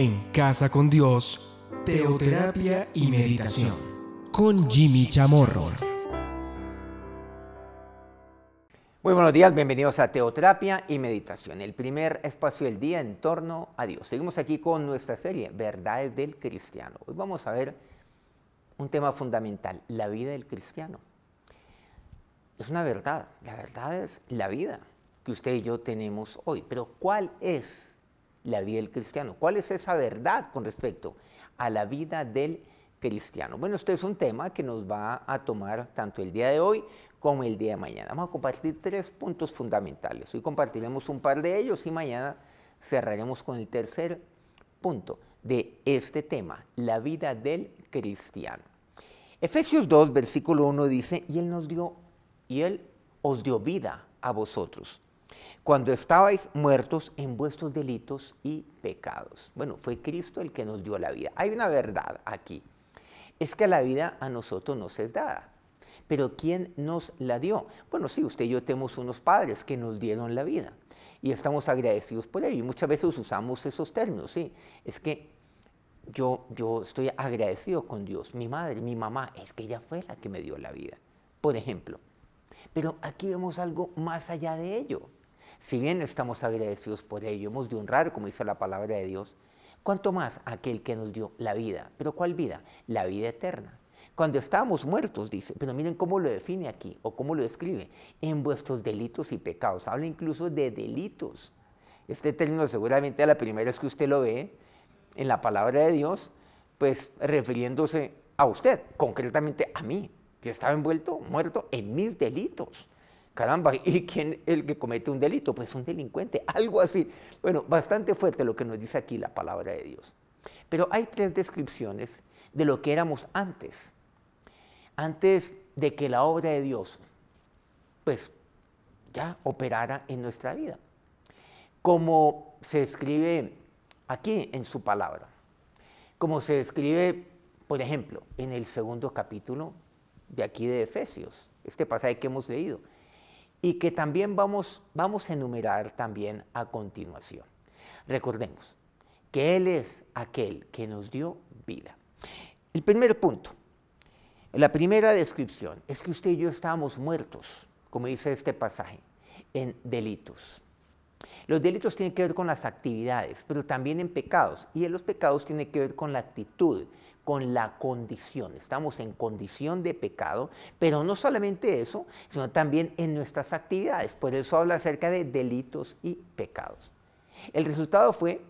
En Casa con Dios, teoterapia y meditación, con Jimmy Chamorro. Muy buenos días, bienvenidos a Teoterapia y Meditación, el primer espacio del día en torno a Dios. Seguimos aquí con nuestra serie, Verdades del Cristiano. Hoy vamos a ver un tema fundamental, la vida del cristiano. Es una verdad, la verdad es la vida que usted y yo tenemos hoy. Pero ¿cuál es la vida del cristiano? ¿Cuál es esa verdad con respecto a la vida del cristiano? Bueno, este es un tema que nos va a tomar tanto el día de hoy como el día de mañana. Vamos a compartir 3 puntos fundamentales. Hoy compartiremos un par de ellos y mañana cerraremos con el tercer punto de este tema, la vida del cristiano. Efesios 2, versículo 1 dice, y Él os dio vida a vosotros, cuando estabais muertos en vuestros delitos y pecados. Bueno, fue Cristo el que nos dio la vida. Hay una verdad aquí, es que la vida a nosotros nos es dada. Pero ¿quién nos la dio? Bueno, sí, usted y yo tenemos unos padres que nos dieron la vida y estamos agradecidos por ello. Y muchas veces usamos esos términos, sí, es que yo estoy agradecido con Dios. Mi madre, mi mamá, es que ella fue la que me dio la vida, por ejemplo. Pero aquí vemos algo más allá de ello. Si bien estamos agradecidos por ello, hemos de honrar, como dice la palabra de Dios, ¿cuánto más aquel que nos dio la vida? ¿Pero cuál vida? La vida eterna. Cuando estábamos muertos, dice, pero miren cómo lo define aquí, o cómo lo describe, en vuestros delitos y pecados. Habla incluso de delitos. Este término seguramente a la primera vez que usted lo ve en la palabra de Dios, pues refiriéndose a usted, concretamente a mí, que estaba muerto en mis delitos. Caramba, ¿y quién es el que comete un delito? Pues un delincuente, algo así. Bueno, bastante fuerte lo que nos dice aquí la palabra de Dios. Pero hay 3 descripciones de lo que éramos antes de que la obra de Dios, pues, ya operara en nuestra vida. Como se escribe aquí en su palabra, como se escribe, por ejemplo, en el 2º capítulo de aquí de Efesios, este pasaje que hemos leído, y que también vamos a enumerar también a continuación. Recordemos que Él es aquel que nos dio vida. El primer punto, la primera descripción, es que usted y yo estábamos muertos, como dice este pasaje, en delitos. Los delitos tienen que ver con las actividades, pero también en pecados, y en los pecados tienen que ver con la actitud, con la condición. Estamos en condición de pecado, pero no solamente eso, sino también en nuestras actividades. Por eso habla acerca de delitos y pecados. El resultado fue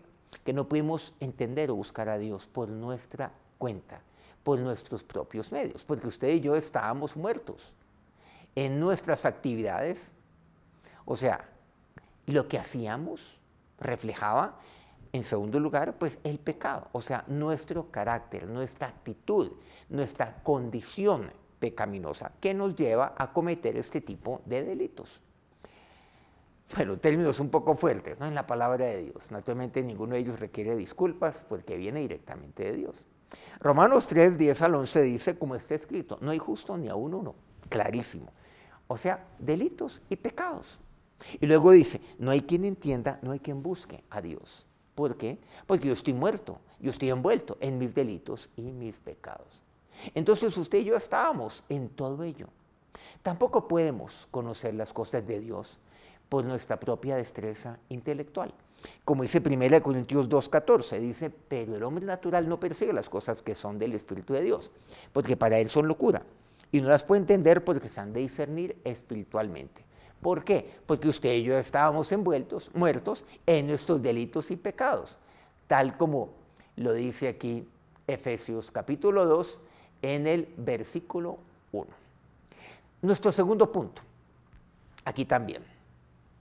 que no pudimos entender o buscar a Dios por nuestra cuenta, por nuestros propios medios, porque usted y yo estábamos muertos en nuestras actividades. O sea, lo que hacíamos reflejaba, en segundo lugar, pues el pecado, o sea, nuestro carácter, nuestra actitud, nuestra condición pecaminosa que nos lleva a cometer este tipo de delitos. Bueno, términos un poco fuertes, ¿no?, en la palabra de Dios. Naturalmente ninguno de ellos requiere disculpas porque viene directamente de Dios. Romanos 3, 10 al 11 dice, como está escrito, no hay justo ni aún uno, clarísimo. O sea, delitos y pecados. Y luego dice, no hay quien entienda, no hay quien busque a Dios. ¿Por qué? Porque yo estoy muerto, yo estoy envuelto en mis delitos y mis pecados. Entonces usted y yo estábamos en todo ello. Tampoco podemos conocer las cosas de Dios por nuestra propia destreza intelectual. Como dice 1 Corintios 2:14, dice, pero el hombre natural no percibe las cosas que son del Espíritu de Dios, porque para él son locura, y no las puede entender porque se han de discernir espiritualmente. ¿Por qué? Porque usted y yo estábamos muertos en nuestros delitos y pecados, tal como lo dice aquí Efesios capítulo 2 en el versículo 1. Nuestro segundo punto, aquí también.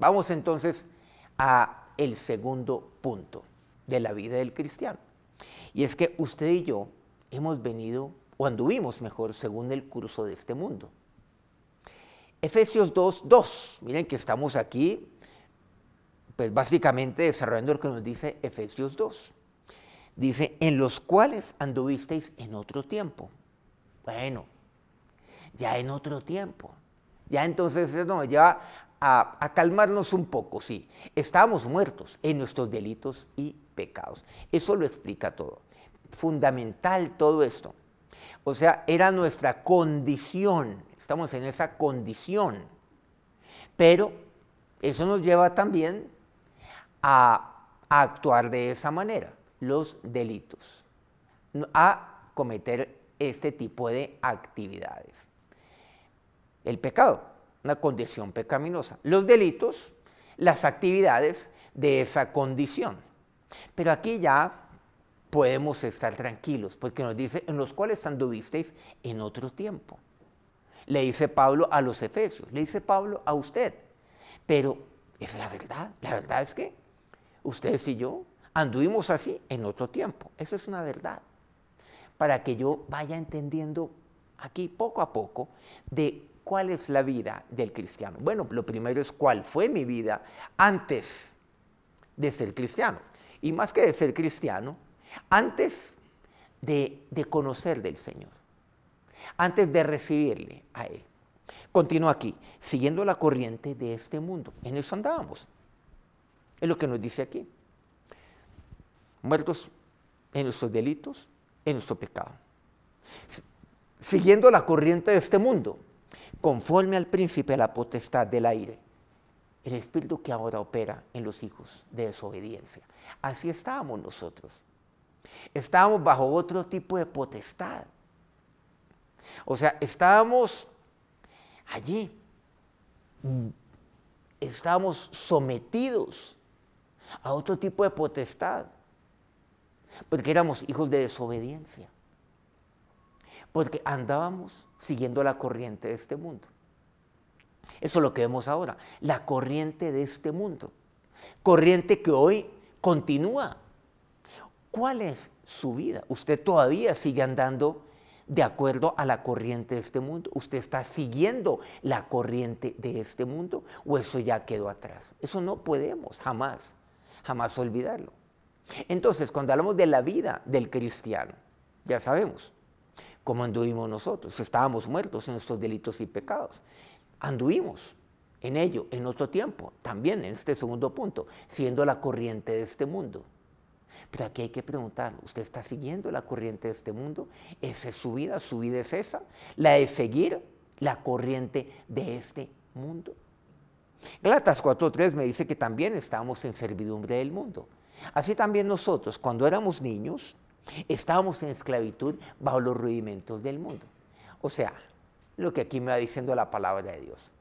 Vamos entonces a el segundo punto de la vida del cristiano. Y es que usted y yo hemos venido, o anduvimos mejor, según el curso de este mundo. Efesios 2:2, miren que estamos aquí, pues básicamente desarrollando lo que nos dice Efesios 2. Dice, en los cuales anduvisteis en otro tiempo. Bueno, ya en otro tiempo. Ya entonces, no, ya a calmarnos un poco, sí. Estábamos muertos en nuestros delitos y pecados. Eso lo explica todo. Fundamental todo esto. O sea, era nuestra condición. Estamos en esa condición. Pero eso nos lleva también a actuar de esa manera, los delitos, a cometer este tipo de actividades. El pecado, una condición pecaminosa. Los delitos, las actividades de esa condición. Pero aquí ya podemos estar tranquilos, porque nos dice, en los cuales anduvisteis en otro tiempo. Le dice Pablo a los Efesios, le dice Pablo a usted. Pero es la verdad es que ustedes y yo anduvimos así en otro tiempo. Eso es una verdad. Para que yo vaya entendiendo aquí poco a poco de cuál es la vida del cristiano. Bueno, lo primero es cuál fue mi vida antes de ser cristiano. Y más que de ser cristiano, antes de conocer del Señor, antes de recibirle a Él. Continúa aquí, siguiendo la corriente de este mundo. En eso andábamos. Es lo que nos dice aquí. Muertos en nuestros delitos, en nuestro pecado. Siguiendo la corriente de este mundo, conforme al príncipe de la potestad del aire, el espíritu que ahora opera en los hijos de desobediencia. Así estábamos nosotros. Estábamos bajo otro tipo de potestad. O sea, estábamos allí, estábamos sometidos a otro tipo de potestad, porque éramos hijos de desobediencia, porque andábamos siguiendo la corriente de este mundo. Eso es lo que vemos ahora, la corriente de este mundo, corriente que hoy continúa. ¿Cuál es su vida? ¿Usted todavía sigue andando de acuerdo a la corriente de este mundo? ¿Usted está siguiendo la corriente de este mundo o eso ya quedó atrás? Eso no podemos jamás olvidarlo. Entonces, cuando hablamos de la vida del cristiano, ya sabemos cómo anduvimos nosotros. Estábamos muertos en nuestros delitos y pecados. Anduvimos en ello en otro tiempo, también en este segundo punto, siguiendo la corriente de este mundo. Pero aquí hay que preguntar, ¿usted está siguiendo la corriente de este mundo? ¿Esa es su vida es esa? ¿La de seguir la corriente de este mundo? Gálatas 4:3 me dice que también estábamos en servidumbre del mundo. Así también nosotros, cuando éramos niños, estábamos en esclavitud bajo los rudimentos del mundo. O sea, lo que aquí me va diciendo la palabra de Dios.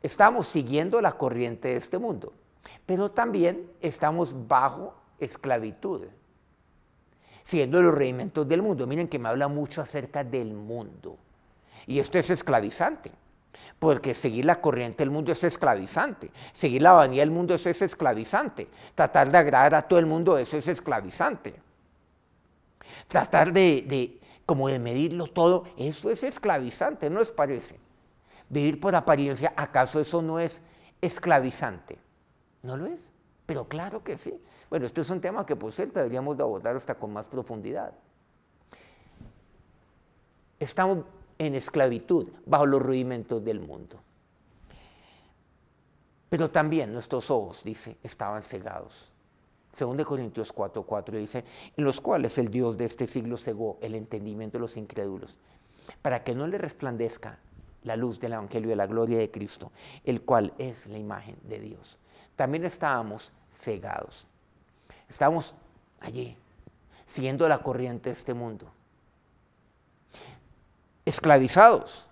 Estamos siguiendo la corriente de este mundo, pero también estamos bajo esclavitud, siguiendo los rudimentos del mundo. Miren que me habla mucho acerca del mundo. Y esto es esclavizante, porque seguir la corriente del mundo es esclavizante. Seguir la vanidad del mundo, eso es esclavizante. Tratar de agradar a todo el mundo, eso es esclavizante. Tratar como de medirlo todo, eso es esclavizante, ¿no les parece? Vivir por apariencia, ¿acaso eso no es esclavizante? ¿No lo es? Pero claro que sí. Bueno, esto es un tema que por cierto deberíamos de abordar hasta con más profundidad. Estamos en esclavitud bajo los rudimentos del mundo. Pero también nuestros ojos, dice, estaban cegados. 2 Corintios 4:4 dice, en los cuales el Dios de este siglo cegó el entendimiento de los incrédulos, para que no le resplandezca la luz del Evangelio de la gloria de Cristo, el cual es la imagen de Dios. También estábamos cegados. Estábamos allí, siguiendo la corriente de este mundo, esclavizados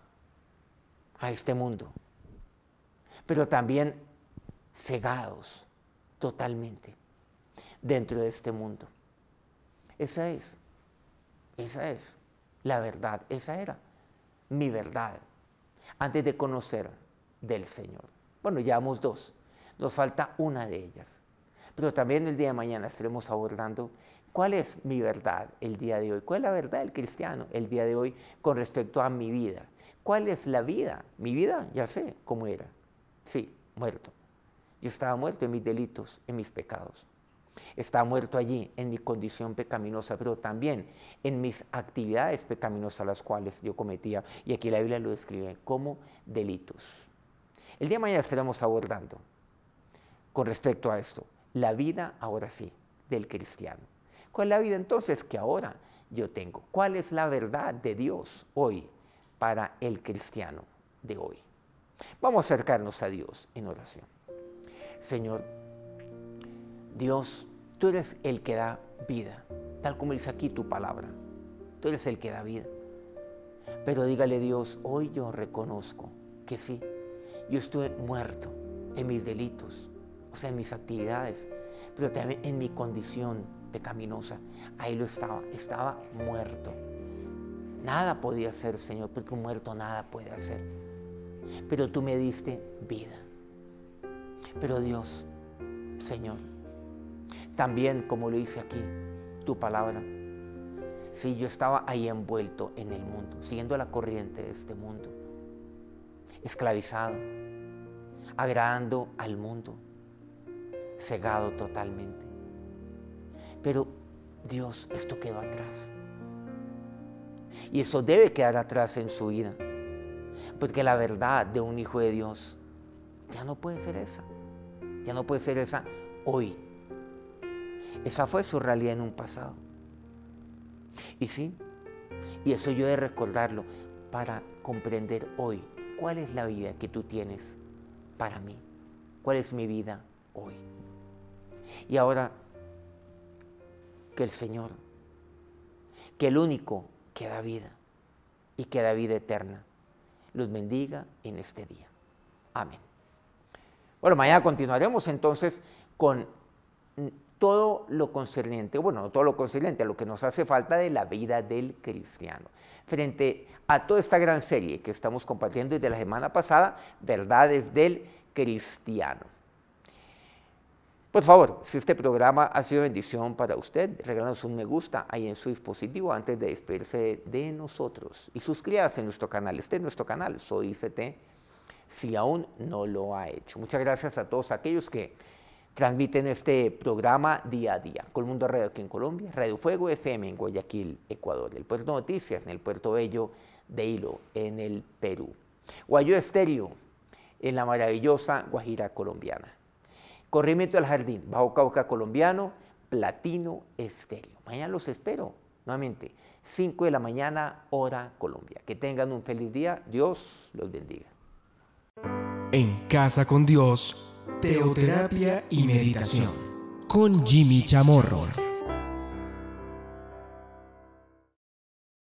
a este mundo, pero también cegados totalmente dentro de este mundo. Esa es la verdad, esa era mi verdad antes de conocer del Señor. Bueno, llevamos dos, nos falta una de ellas. Pero también el día de mañana estaremos abordando cuál es mi verdad el día de hoy, cuál es la verdad del cristiano el día de hoy con respecto a mi vida. ¿Cuál es la vida? Mi vida, ya sé cómo era. Sí, muerto. Yo estaba muerto en mis delitos, en mis pecados. Estaba muerto allí en mi condición pecaminosa, pero también en mis actividades pecaminosas las cuales yo cometía. Y aquí la Biblia lo describe como delitos. El día de mañana estaremos abordando con respecto a esto, la vida ahora sí, del cristiano. ¿Cuál es la vida entonces que ahora yo tengo? ¿Cuál es la verdad de Dios hoy para el cristiano de hoy? Vamos a acercarnos a Dios en oración. Señor, Dios, tú eres el que da vida, tal como dice aquí tu palabra. Tú eres el que da vida. Pero dígale Dios, hoy yo reconozco que sí, yo estuve muerto en mis delitos, o sea, en mis actividades, pero también en mi condición pecaminosa. Ahí lo estaba muerto. Nada podía hacer, Señor, porque un muerto nada puede hacer. Pero tú me diste vida. Pero Dios, Señor, también como lo dice aquí tu palabra, sí, yo estaba ahí envuelto en el mundo, siguiendo la corriente de este mundo, esclavizado, agradando al mundo, cegado totalmente. Pero Dios, esto quedó atrás. Y eso debe quedar atrás en su vida, porque la verdad de un hijo de Dios ya no puede ser esa. Ya no puede ser esa hoy. Esa fue su realidad en un pasado. Y sí, y eso yo he de recordarlo para comprender hoy cuál es la vida que tú tienes para mí. ¿Cuál es mi vida hoy? Y ahora, que el Señor, que el único que da vida y que da vida eterna, los bendiga en este día. Amén. Bueno, mañana continuaremos entonces con todo lo concerniente, bueno, no todo lo concerniente, a lo que nos hace falta de la vida del cristiano. Frente a toda esta gran serie que estamos compartiendo desde la semana pasada, verdades del cristiano. Por favor, si este programa ha sido bendición para usted, regálanos un me gusta ahí en su dispositivo antes de despedirse de nosotros. Y suscríbase a nuestro canal, este es nuestro canal, Soy ICT, si aún no lo ha hecho. Muchas gracias a todos aquellos que transmiten este programa día a día. Colmundo Radio aquí en Colombia, Radio Fuego FM en Guayaquil, Ecuador, el Puerto Noticias en el Puerto Bello de Hilo, en el Perú. Guayó Estéreo en la maravillosa Guajira colombiana. Corrimiento del Jardín, Bajo Cauca colombiano, Platino Estéreo. Mañana los espero nuevamente, 5 de la mañana, hora Colombia. Que tengan un feliz día, Dios los bendiga. En Casa con Dios, teoterapia y meditación con Jimmy Chamorro.